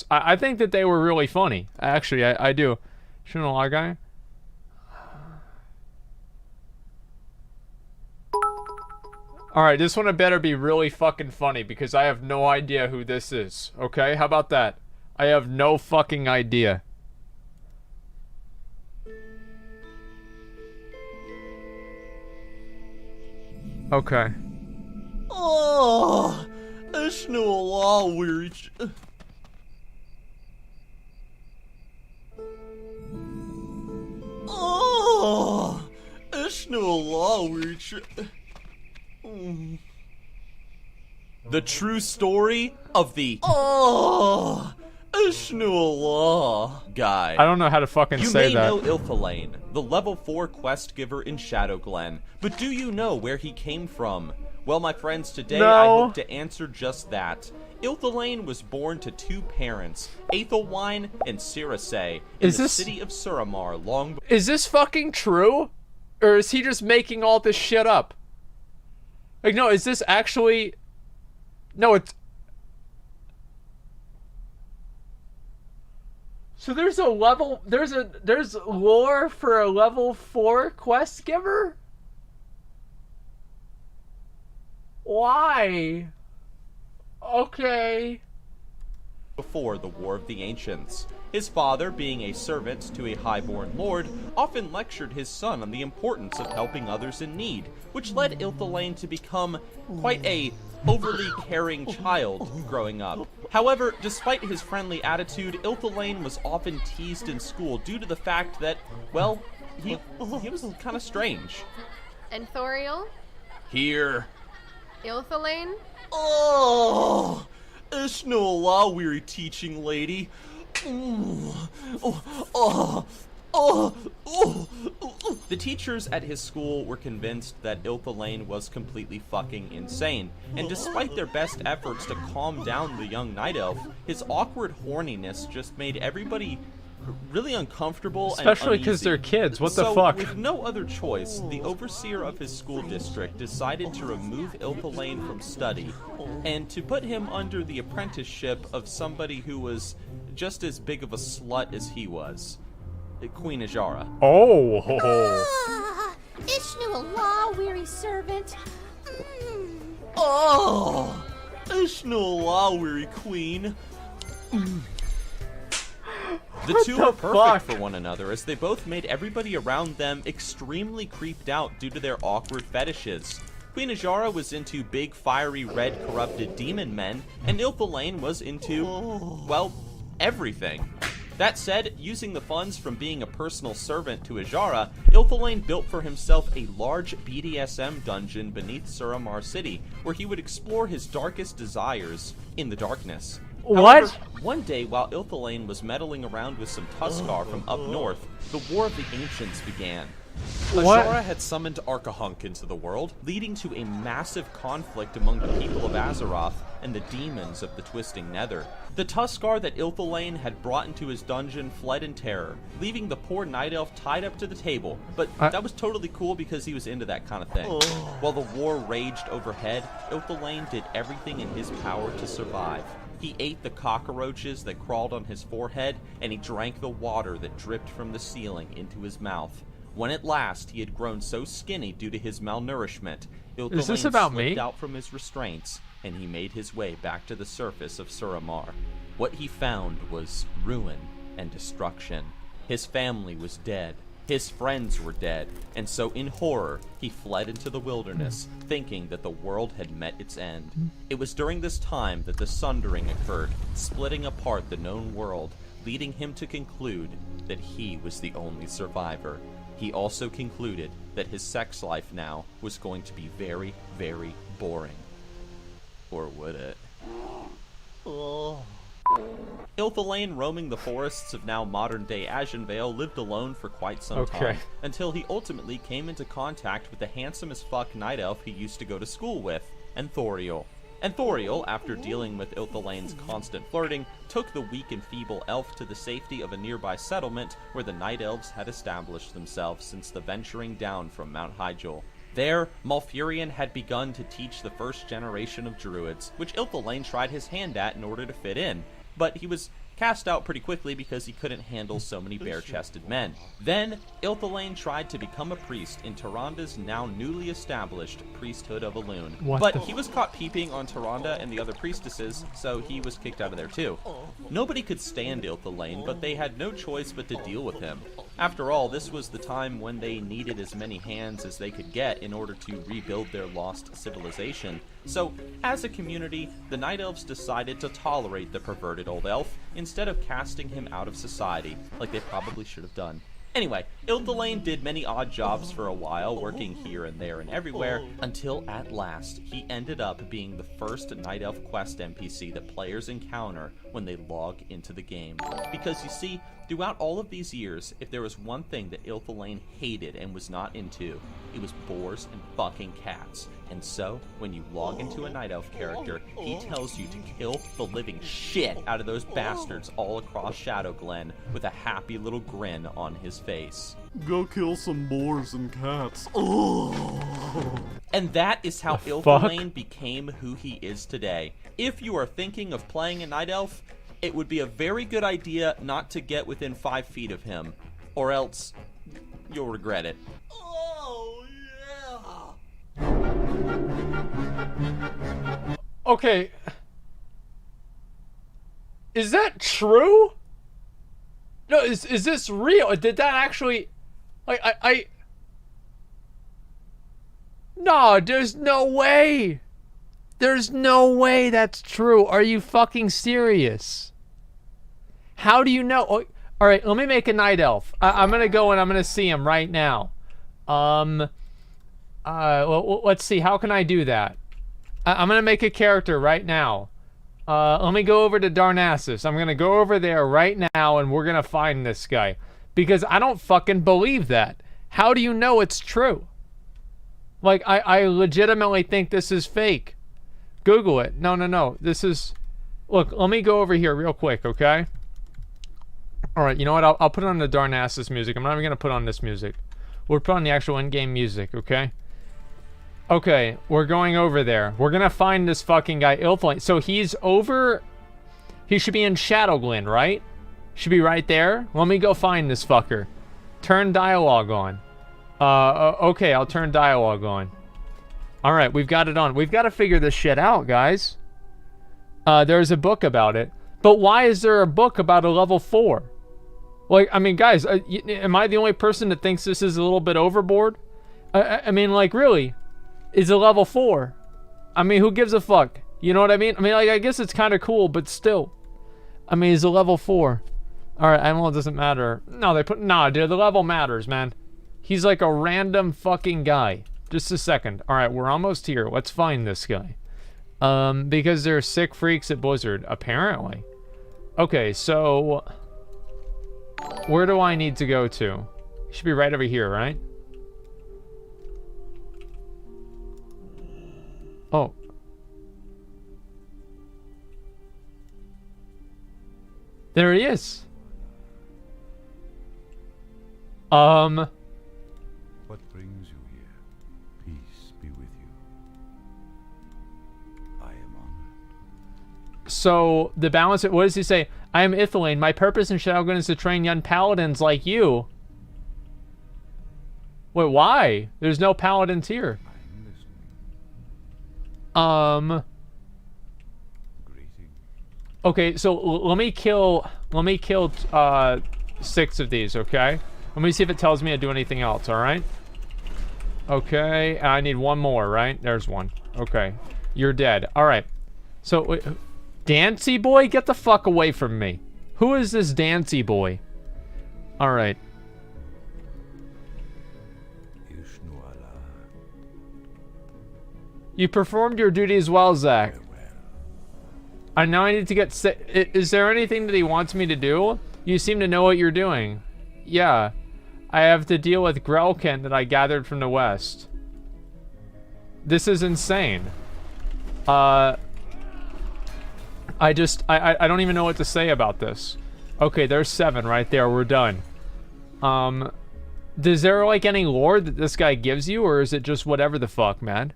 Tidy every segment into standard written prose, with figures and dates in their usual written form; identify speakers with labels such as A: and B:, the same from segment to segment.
A: I think that they were really funny. Actually, I do. Shouldn't a lot guy? Alright, this one better be really fucking funny because I have no idea who this is. Okay, how about that? I have no fucking idea. Okay.
B: Oh, it's no law weird. Oh, it's no law weird. The true story of the it's no law guy.
A: I don't know how to fucking say that.
B: You may know Ilthalane, the level 4 quest giver in Shadow Glen, but do you know where he came from? Well, my friends, today I hope to answer just that. Ilthalane was born to 2 parents, Aethelwine and Circe, in the city of Suramar long.
A: Is this fucking true? Or is he just making all this shit up? Like, no, is this actually... No, it's... So there's a level... There's lore for a level 4 quest giver? Why? Okay.
B: Before the War of the Ancients. His father, being a servant to a highborn lord, often lectured his son on the importance of helping others in need, which led Ilthalane to become quite a overly caring child growing up. However, despite his friendly attitude, Ilthalane was often teased in school due to the fact that, well, he was kind of strange.
C: And Thoriel?
B: Here.
C: Ilthalane?
B: Oh, it's no law weary teaching, lady. The teachers at his school were convinced that Ilthalane was completely fucking insane, and despite their best efforts to calm down the young night elf, his awkward horniness just made everybody really uncomfortable,
A: especially because they're kids. What the fuck?
B: With no other choice, the overseer of his school district decided to remove Ilthalane from study and to put him under the apprenticeship of somebody who was just as big of a slut as he was, Queen Ajara.
A: Oh.
D: Ishnu, a law-weary servant.
B: Oh, Ishnu, a law-weary queen. The two were perfect for one another, as they both made everybody around them extremely creeped out due to their awkward fetishes. Queen Ajara was into big, fiery, red, corrupted demon men, and Ilthalane was into, well, everything. That said, using the funds from being a personal servant to Ajara, Ilthalane built for himself a large BDSM dungeon beneath Suramar City, where he would explore his darkest desires in the darkness.
A: What?
B: However, one day, while Ilthalane was meddling around with some Tuskar from up north, the War of the Ancients began. Ajara had summoned Arkahunk into the world, leading to a massive conflict among the people of Azeroth and the demons of the Twisting Nether. The Tuskar that Ilthalane had brought into his dungeon fled in terror, leaving the poor night elf tied up to the table, but that was totally cool because he was into that kind of thing. While the war raged overhead, Ilthalane did everything in his power to survive. He ate the cockroaches that crawled on his forehead, and he drank the water that dripped from the ceiling into his mouth. When at last he had grown so skinny due to his malnourishment, Ilthalane slipped out from his restraints, and he made his way back to the surface of Suramar. What he found was ruin and destruction. His family was dead. His friends were dead, and so in horror, he fled into the wilderness, thinking that the world had met its end. It was during this time that the Sundering occurred, splitting apart the known world, leading him to conclude that he was the only survivor. He also concluded that his sex life now was going to be very, very boring. Or would it? Ilthalane, roaming the forests of now modern-day Ashenvale, lived alone for quite some time, until he ultimately came into contact with the handsome-as-fuck night elf he used to go to school with, Thoriel. And Thoriel, after dealing with Ilthalane's constant flirting, took the weak and feeble elf to the safety of a nearby settlement where the night elves had established themselves since the venturing down from Mount Hyjal. There, Malfurion had begun to teach the first generation of druids, which Ilthalane tried his hand at in order to fit in. but he was cast out pretty quickly because he couldn't handle so many bare-chested men. Then, Ilthalain tried to become a priest in Tyranda's now newly established priesthood of Elune. But he was caught peeping on Tyranda and the other priestesses, so he was kicked out of there too. Nobody could stand Ilthalain, but they had no choice but to deal with him. After all, this was the time when they needed as many hands as they could get in order to rebuild their lost civilization. So, as a community, the Night Elves decided to tolerate the perverted old elf instead of casting him out of society, like they probably should have done. Anyway, Ilthalain did many odd jobs for a while, working here and there and everywhere, until at last, he ended up being the first Night Elf quest NPC that players encounter when they log into the game. Because you see, throughout all of these years, if there was one thing that Ilthalain hated and was not into, it was boars and fucking cats. And so, when you log into a Night Elf character, he tells you to kill the living shit out of those bastards all across Shadow Glen with a happy little grin on his face.
E: Go kill some boars and cats.
B: And that is how Ilthalain became who he is today. If you are thinking of playing a Night Elf, it would be a very good idea not to get within 5 feet of him, or else you'll regret it.
A: Okay. Is that true? No, is this real? Did that actually... Like, No, there's no way. There's no way that's true. Are you fucking serious? How do you know? Oh, all right, let me make a Night Elf. I'm going to go and I'm going to see him right now. Well, let's see. How can I do that? I'm going to make a character right now. Let me go over to Darnassus. I'm going to go over there right now and we're going to find this guy. Because I don't fucking believe that. How do you know it's true? Like, I legitimately think this is fake. Google it. No. This is... Look, let me go over here real quick, okay? Alright, you know what? I'll put on the Darnassus music. I'm not even going to put on this music. We'll put on the actual in-game music, okay? Okay, we're going over there. We're going to find this fucking guy, Ilthalain. So he's over... He should be in Shadowglen, right? Should be right there. Let me go find this fucker. Turn dialogue on. Okay, I'll turn dialogue on. Alright, we've got it on. We've got to figure this shit out, guys. There's a book about it. But why is there a book about a level 4? Like, I mean, guys, am I the only person that thinks this is a little bit overboard? I mean, like, really? Is a level 4? I mean, who gives a fuck? You know what I mean? I mean, like, I guess it's kind of cool, but still. I mean, he's a level 4. Alright, I know it doesn't matter. No, nah, dude, the level matters, man. He's like a random fucking guy. Just a second. Alright, we're almost here. Let's find this guy. Because they're sick freaks at Blizzard, apparently. Okay, so... Where do I need to go to? Should be right over here, right? Oh. There he is.
F: What brings you here? Peace be with you. I am honored.
A: So, the balance... What does he say? I am Ilthalain. My purpose in Shadowglen is to train young paladins like you. Wait, why? There's no paladins here.
F: I'm listening. Greeting.
A: Okay, so let me kill 6 of these, okay? Let me see if it tells me to do anything else, alright? Okay, I need one more, right? There's one. Okay. You're dead. Alright. So, wait, Dancy boy? Get the fuck away from me. Who is this Dancy boy? Alright. You performed your duties well, Zach. I know I need to get is there anything that he wants me to do? You seem to know what you're doing. Yeah. I have to deal with Grelkin that I gathered from the west. This is insane. I don't even know what to say about this. Okay, there's 7 right there. We're done. Is there like any lore that this guy gives you, or is it just whatever the fuck, man?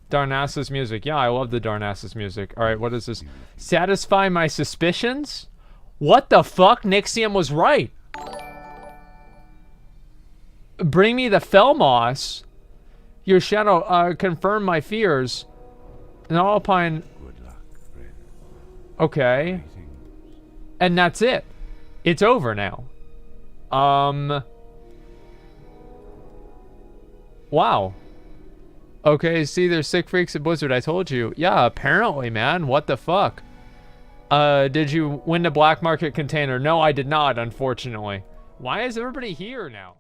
A: Darnassus music. Yeah, I love the Darnassus music. All right, what is this? Satisfy my suspicions? What the fuck? Nixium was right. Bring me the Felmos. Your shadow, confirm my fears. And Alpine.
F: Good luck, friend.
A: Okay.
F: Greetings.
A: And that's it. It's over now. Wow. Okay, see, there's sick freaks at Blizzard. I told you. Yeah, apparently, man. What the fuck? Did you win the black market container? No, I did not, unfortunately. Why is everybody here now?